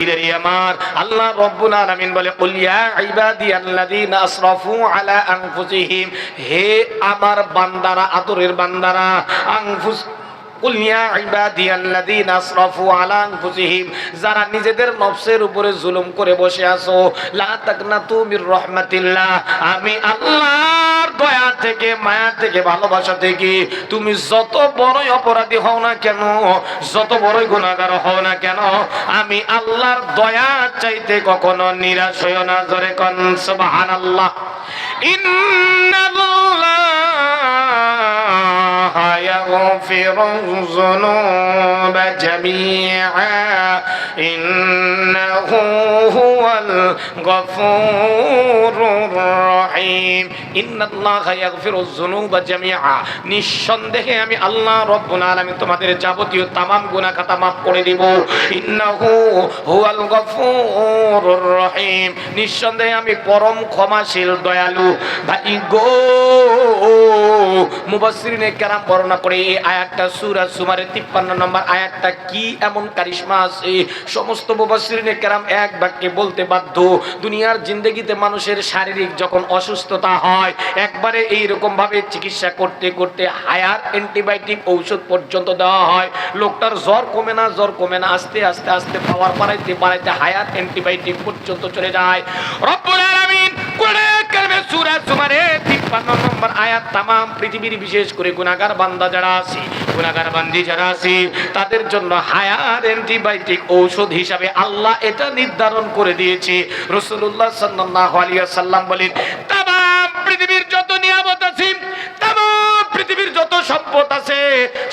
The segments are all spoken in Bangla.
আমার আল্লাহ রাব্বুল আলামিন বলে কুল ইয়া ইবাদিয়াল্লাযীনা আসরাফু আলা আনফুসিহিম, হে আমার বান্দারা, আদরের বান্দারা, কুল ইয়া ইবাদিয়াল্লাযীনা আসরাফু আলা আনফুসিহিম, যারা নিজেদের নফসের উপরে জুলুম করে বসে আছো, লা তাকনাতু মির রাহমাতিল্লাহ, আমি আল্লাহর দয়া থেকে, মায়া থেকে, ভালোবাসা থেকে তুমি যত বড়ই অপরাধী হও না কেন, যত বড়ই গুনাহগার হও না কেন, আমি আল্লাহর দয়া চাইতে কখনো নিরাশ হইও না। জোরে কোন সুবহানাল্লাহ। ইন্নাল্লাহা ইয়াগফিরুয যুনুবা জামিআ ইন্নাহু হুয়াল গফুরুর রহিম। ইন্নাল্লাহা ইয়াগফিরুয যুনুবা জামিআ, নিঃসন্দেহে আমি আল্লাহ রাব্বুল আলামিন তোমাদের যাবতীয় তামাম গুনাহ খাতা মাফ করে দিব। ইন্নাহু হুয়াল গফুরুর রহিম, নিঃসন্দেহে আমি পরম ক্ষমাশীল দয়ালু। ভাই গো, মুফাসসিরিনে কেরাম বর্ণনা করে এই আয়াতটা সূরা জুমারের 53 নম্বর আয়াতটা কি এমন কারিশমা আছে, সমস্ত মুফাসসিরিনে কেরাম এক বাক্যে বলতে বাধ্য। দুনিয়ার জিন্দেগিতে মানুষের শারীরিক যখন অসুস্থতা হয়, একবারে এইরকম ভাবে চিকিৎসা করতে করতে হায়ার অ্যান্টিবায়োটিক ঔষধ পর্যন্ত দেওয়া হয়, লোকটার জ্বর কমে না, জ্বর কমে না, আস্তে আস্তে আস্তে পাওয়ার বাড়াইতে বাড়াইতে হায়ার অ্যান্টিবায়োটিক পর্যন্ত চলে যায়। রব্বুল আলামিন কোরআনে কারিমে সূরা জুমারের 53 নম্বর আয়াত তামাম পৃথিবীর বিশেষ করে গুনাহগার বান্দা যারা আছে, গুনাহগার বান্দি যারা আছে, তাদের জন্য হায়ার অ্যান্টিবায়োটিক ঔষধ হিসাবে আল্লাহ এটা নির্ধারণ করে দিয়েছে। রাসূলুল্লাহ সাল্লাল্লাহু আলাইহি ওয়াসাল্লাম বলেন, তামাম পৃথিবীর যত নিয়ামত আছে, তামাম পৃথিবীর যত সম্পদ আছে,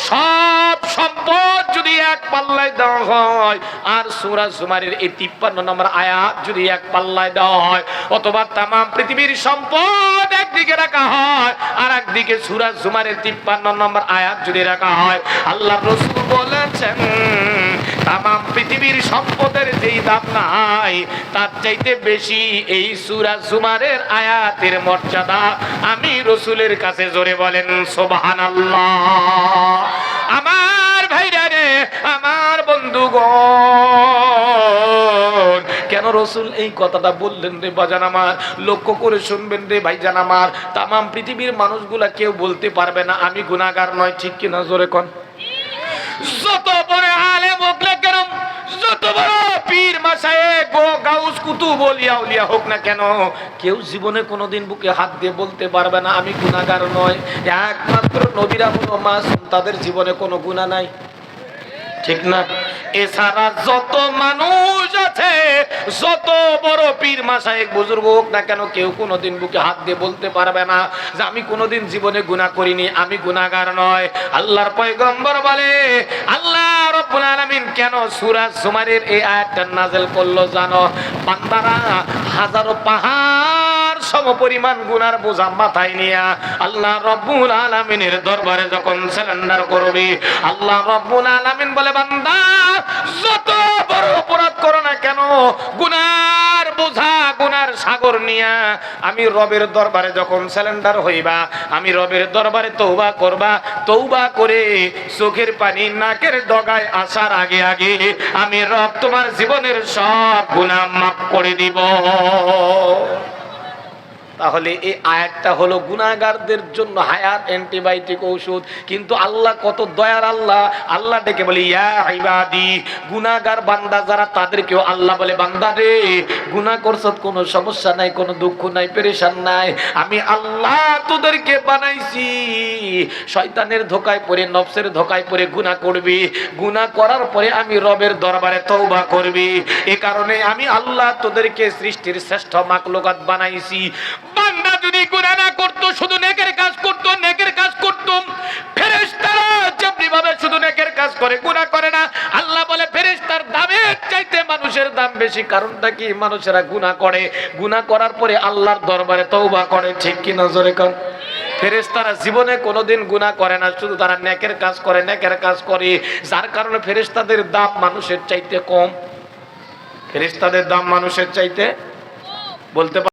সব সম্পদ যদি এক পাল্লায় দেওয়া হয়, আর সূরা জুমারের এই 53 নম্বর আয়াত যদি এক পাল্লায় দেওয়া হয়, অথবা তামাম পৃথিবীর সম্পদ একদিকে রাখা হয় আর একদিকে সূরা জুমারের 53 নম্বর আয়াত যদি রাখা হয়, আল্লাহর রাসূল বলেছেন তামাম পৃথিবীর সম্পদের যেই দাম নাই, তার চাইতে বেশি এই সূরা জুমারের আয়াতের মর্যাদা আমি রাসূলের কাছে। জোরে বলেন সুবহানাল্লাহ। আমার ভাইরা রে, আমার বন্ধুগণ, কেন রাসূল এই কথাটা বললেন রে বাজান আমার? লক্ষ্য করে শুনবেন রে ভাইজান আমার, তামাম পৃথিবীর মানুষগুলা কেউ বলতে পারবে না আমি গুনাহগার নয়, ঠিক কিনা? জোরে কোন। যত বড় আলেম হোক না কেন, যত বড় পীর মাশায়েখ গাউস কুতুব ওলিয়া উলিয়া হোক না কেন, কেউ জীবনে কোনোদিন বুকে হাত দিয়ে বলতে পারবে না আমি গুনাহগার নয়। একমাত্র নবীরা মাসুম, তাদের জীবনে কোনো গুনাহ নাই, ঠিক না? এছাড়া যত মানুষ আছে, যত বড় পীর মাশায়েখ বুজুর্গ হোক না কেন, কেউ কোনোদিন বুকে হাত দিয়ে বলতে পারবে না যে আমি কোনোদিন জীবনে গুনাহ করিনি, আমি গুনাহগার নয়। আল্লাহর পয়গম্বর বলে, আল্লাহ রাব্বুল আলামিন কেন সূরা জুমারের এই আয়াতটা নাযিল করলো জানো? বান্দারা হাজারো পাহাড় সমপরিমাণ গুনার বোঝা মাথায় নিয়ে আল্লাহ রাব্বুল আলামিনের দরবারে যখন সারেন্ডার করবে, আল্লাহ রাব্বুল আলামিন বলে, বান্দা যত বড় অপরাধ করো না কেন, গুনার বোঝা, গুনার সাগর নিয়া আমি রবের দরবারে যখন সারেন্ডার হইবা, আমি রবের দরবারে তওবা করবা, তওবা করে চোখের পানি নাকের ডগায় আসার আগে আগে আমি রব তোমার জীবনের সব গুনাহ মাফ করে দিব। তাহলে এই আয়াতটা হলো গুনাহগারদের জন্য হায়াত অ্যান্টিবায়োটিক ঔষধ। কিন্তু আল্লাহ কত দয়ার আল্লাহ, আল্লাহ ডেকে বলে ইয়া ইবাদি, গুনাহগার বান্দা যারা, তাদেরকেও আল্লাহ বলে, বান্দা রে গুনাহ করছত, কোনো সমস্যা নাই, কোনো দুঃখ নাই, পেরেশান নাই, আমি আল্লাহ তোদেরকে বানাইছি শয়তানের ধোকায় পড়ে, নফসের ধোকায় পড়ে গুনাহ করবি, গুনাহ করার পরে আমি রবের দরবারে তওবা করবি। এ কারণে আমি আল্লাহ তোদেরকে সৃষ্টির শ্রেষ্ঠ মাখলুকাত বানাইছি। বান্দা যদি গুনাহ না করত, শুধু নেকের কাজ করত, নেকের কাজ করত, ফেরেশতারা যেমনি ভাবে শুধু নেকের কাজ করে, গুনাহ করে না, আল্লাহ বলে ফেরেশতার দামের চাইতে মানুষের দাম বেশি। কারণটা কি? মানুষেরা গুনাহ করে, গুনাহ করার পরে আল্লাহর দরবারে তওবা করে, ঠিক কি নজরে কোন? ফেরেশতারা জীবনে কোনোদিন গুনাহ করে না, শুধু তারা নেকের কাজ করে, নেকের কাজ করে, যার কারণে ফেরেশতাদের দাম মানুষের চাইতে কম। ফেরেশতাদের দাম মানুষের চাইতে বলতে